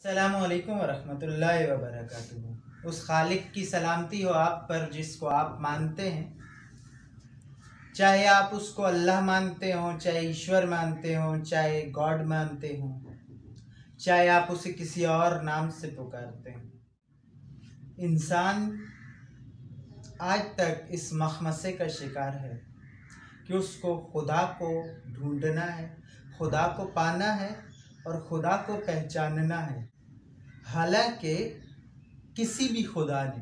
अस्सलामुअलैकुम वरहमतुल्लाहि वबरकातुहू। उस खालिक की सलामती हो आप पर जिसको आप मानते हैं, चाहे आप उसको अल्लाह मानते हो, चाहे ईश्वर मानते हो, चाहे गॉड मानते हो, चाहे आप उसे किसी और नाम से पुकारते हो। इंसान आज तक इस मखमसे का शिकार है कि उसको खुदा को ढूंढना है, खुदा को पाना है और खुदा को पहचानना है। हालांकि किसी भी खुदा ने,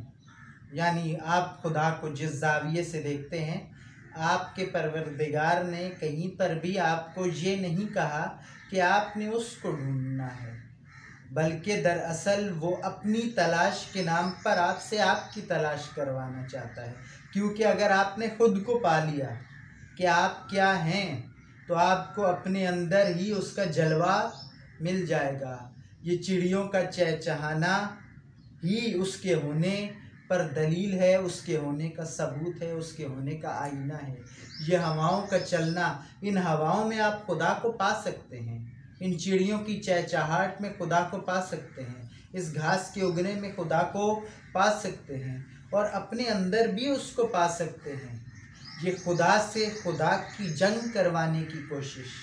यानी आप खुदा को जिस जाविये से देखते हैं, आपके परवरदिगार ने कहीं पर भी आपको ये नहीं कहा कि आपने उसको ढूंढना है, बल्कि दरअसल वो अपनी तलाश के नाम पर आपसे आपकी तलाश करवाना चाहता है। क्योंकि अगर आपने खुद को पा लिया कि आप क्या हैं, तो आपको अपने अंदर ही उसका जलवा मिल जाएगा। ये चिड़ियों का चहचहाना ही उसके होने पर दलील है, उसके होने का सबूत है, उसके होने का आईना है। ये हवाओं का चलना, इन हवाओं में आप खुदा को पा सकते हैं, इन चिड़ियों की चहचहाहट में खुदा को पा सकते हैं, इस घास के उगने में खुदा को पा सकते हैं और अपने अंदर भी उसको पा सकते हैं। ये खुदा से खुदा की जंग करवाने की कोशिश,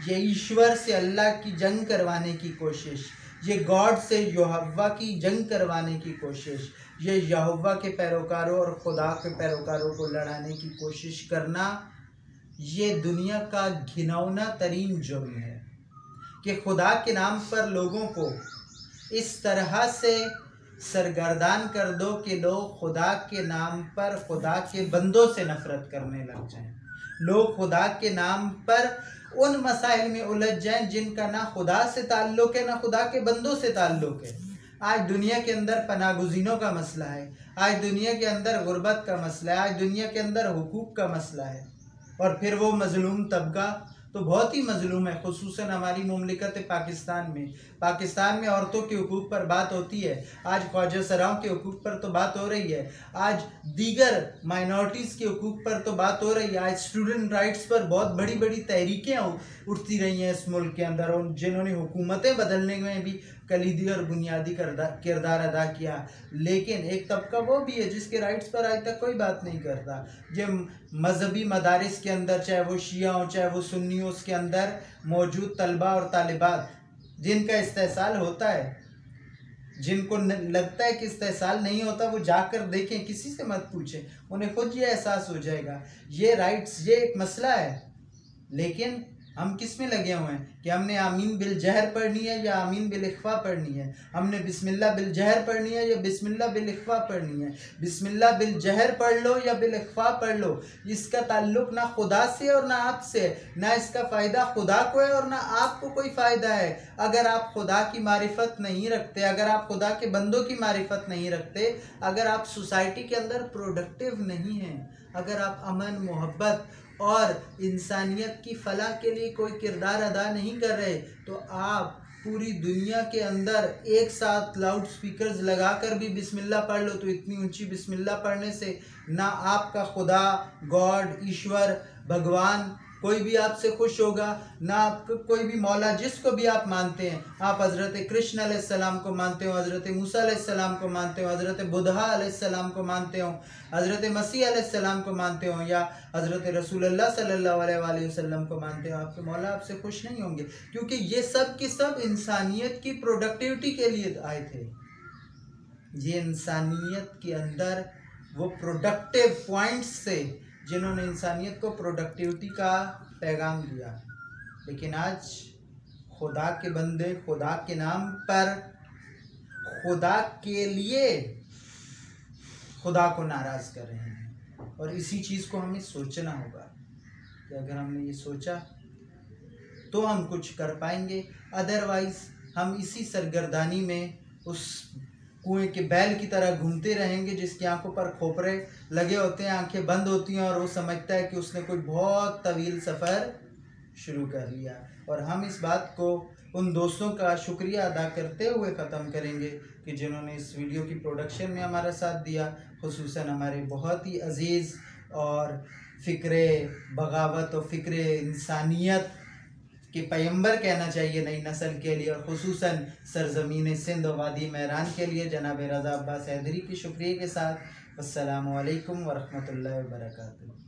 ये ईश्वर से अल्लाह की जंग करवाने की कोशिश, ये गॉड से यहोवा की जंग करवाने की कोशिश, ये यहोवा के पैरोकारों और खुदा के पैरोकारों को लड़ाने की कोशिश करना, ये दुनिया का घिनौना तरीन जुर्म है कि खुदा के नाम पर लोगों को इस तरह से सरगर्दान कर दो कि लोग खुदा के नाम पर खुदा के बंदों से नफरत करने लग जाएं। लोग खुदा के नाम पर उन मसाइल में उलझ जाएं जिनका ना खुदा से ताल्लुक़ है, ना खुदा के बंदों से ताल्लुक़ है। आज दुनिया के अंदर पनागुज़ीनों का मसला है, आज दुनिया के अंदर गुर्बत का मसला है, आज दुनिया के अंदर हुकूक का मसला है। और फिर वो मज़लूम तबका तो बहुत ही मजलूम है, खुसूसन हमारी मुमलिकत पाकिस्तान में औरतों के हुकूक पर बात होती है, आज ख्वाजा सराओं के हुकूक पर तो बात हो रही है, आज दीगर माइनॉरिटीज़ के हुकूक पर तो बात हो रही है, आज स्टूडेंट राइट्स पर बहुत बड़ी बड़ी तहरीकें उठती रही हैं इस मुल्क के अंदर, और जिन्होंने हुकूमतें बदलने में भी कलीदी और बुनियादी किरदार अदा किया। लेकिन एक तबका वो भी है जिसके राइट्स पर आज तक कोई बात नहीं करता। ये मजहबी मदारिस के अंदर, चाहे वो शिया हो चाहे वो सुन्नी हो, उसके अंदर मौजूद तलबा और तालिबात जिनका इस्तेसाल होता है, जिनको लगता है कि इस्तेसाल नहीं होता, वो जाकर देखें, किसी से मत पूछें, उन्हें खुद ये एहसास हो जाएगा। ये राइट्स, ये एक मसला है। लेकिन हम किस में लगे हुए हैं कि हमने आमीन बिल जहर पढ़नी है या आमीन बिल इख्फा पढ़नी है, हमने बिस्मिल्लाह बिल जहर पढ़नी है या बिस्मिल्लाह बिल इख्फा पढ़नी है। बिस्मिल्लाह बिल जहर पढ़ लो या बिल इख्फा पढ़ लो, इसका ताल्लुक ना खुदा से और ना आपसे, ना इसका फ़ायदा खुदा को है और ना आपको कोई फ़ायदा है। अगर आप खुदा की मारिफत नहीं रखते, अगर आप खुदा के बंदों की मारिफत नहीं रखते, अगर आप सोसाइटी के अंदर प्रोडक्टिव नहीं हैं, अगर आप अमन, मोहब्बत और इंसानियत की फलाह के लिए कोई किरदार अदा नहीं कर रहे, तो आप पूरी दुनिया के अंदर एक साथ लाउड स्पीकर्स लगाकर भी बिस्मिल्लाह पढ़ लो, तो इतनी ऊंची बिस्मिल्लाह पढ़ने से ना आपका खुदा, गॉड, ईश्वर, भगवान कोई भी आपसे खुश होगा, ना आपको कोई भी मौला जिसको भी आप मानते हैं, आप हज़रत कृष्ण अलैहिस्सलाम को मानते हो, हज़रत मूसा अलैहिस्सलाम को मानते हो, हज़रत बुद्धा अलैहिस्सलाम को मानते हो, हज़रत मसीह अलैहिस्सलाम को मानते हो, या हज़रत रसूलुल्लाह सल्लल्लाहु अलैहि वसल्लम को मानते हो, आपके मौला आपसे खुश नहीं होंगे, क्योंकि ये सब के सब इंसानियत की प्रोडक्टिविटी के लिए आए थे। ये इंसानियत के अंदर वो प्रोडक्टिव पॉइंट्स से जिन्होंने इंसानियत को प्रोडक्टिविटी का पैगाम दिया। लेकिन आज खुदा के बंदे खुदा के नाम पर, खुदा के लिए खुदा को नाराज़ कर रहे हैं। और इसी चीज़ को हमें सोचना होगा कि अगर हमने ये सोचा तो हम कुछ कर पाएंगे, अदरवाइज़ हम इसी सरगर्दानी में उस कुएं के बैल की तरह घूमते रहेंगे जिसकी आंखों पर खोपरे लगे होते हैं, आंखें बंद होती हैं और वो समझता है कि उसने कोई बहुत तवील सफ़र शुरू कर लिया। और हम इस बात को उन दोस्तों का शुक्रिया अदा करते हुए ख़त्म करेंगे कि जिन्होंने इस वीडियो की प्रोडक्शन में हमारा साथ दिया, खुसूसन हमारे बहुत ही अजीज़ और फ़िक्र बगावत और फ़िक्र इंसानियत कि पैगंबर कहना चाहिए नई नस्ल के लिए, और ख़ुसूसन सरज़मीन सिंध और वादी महरान के लिए जनाब रज़ा अब्बास हैदरी की शुक्रिया के साथ अस्सलामु अलैकुम वरहमतुल्लाहि वबरकातुहू।